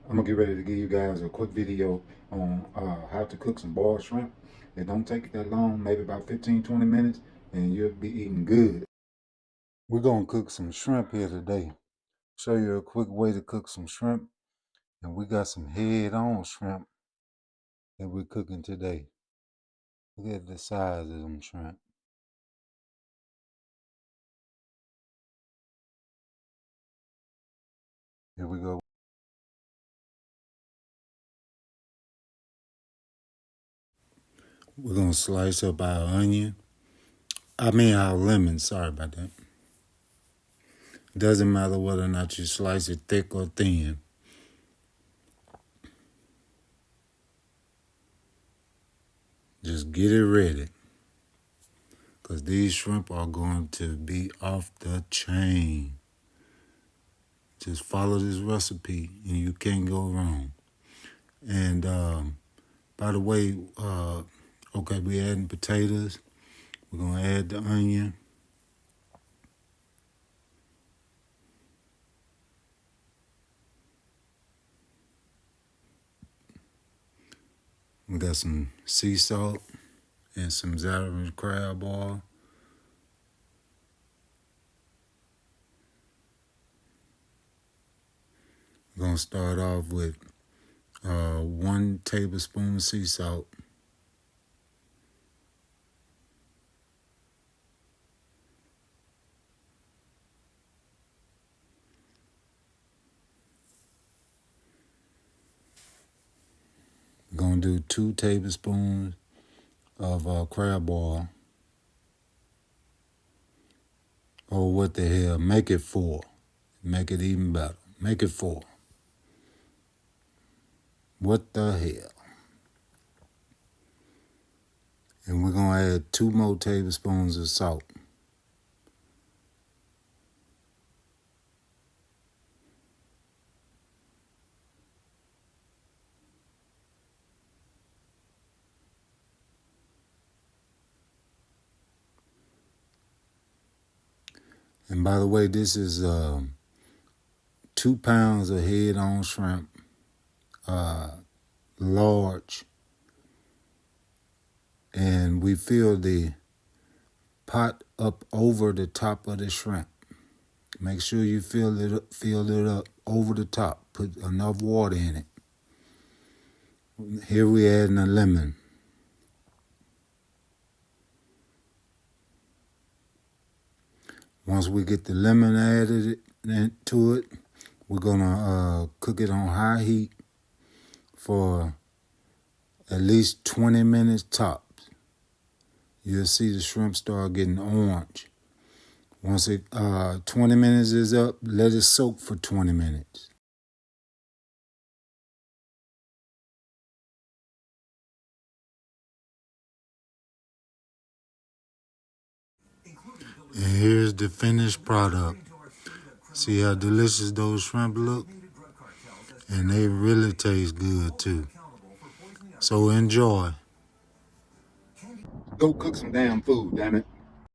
I'm gonna get ready to give you guys a quick video on how to cook some boiled shrimp. It don't take that long, maybe about 15-20 minutes, and you'll be eating good. We're gonna cook some shrimp here today. Show you a quick way to cook some shrimp. And we got some head-on shrimp that we're cooking today. Look at the size of them shrimp. Here we go. We're gonna slice up our onion. Our lemon, sorry about that. Doesn't matter whether or not you slice it thick or thin. Just get it ready. Because these shrimp are going to be off the chain. Just follow this recipe and you can't go wrong. And by the way, okay, we're adding potatoes. We're going to add the onion. We got some sea salt and some Zatarain's crab oil. We're going to start off with 1 tablespoon of sea salt. We're going to do 2 tablespoons of crab oil. Oh, what the hell? Make it 4. Make it even better. Make it 4. What the hell? And we're going to add 2 more tablespoons of salt. And by the way, this is 2 pounds of head-on shrimp, large. And we fill the pot up over the top of the shrimp. Make sure you fill it up over the top. Put enough water in it. Here we adding a lemon. Once we get the lemon added to it, we're gonna cook it on high heat for at least 20 minutes tops. You'll see the shrimp start getting orange. Once 20 minutes is up, let it soak for 20 minutes. And here's the finished product. See how delicious those shrimp look? And they really taste good too. So enjoy. Go cook some damn food, damn it.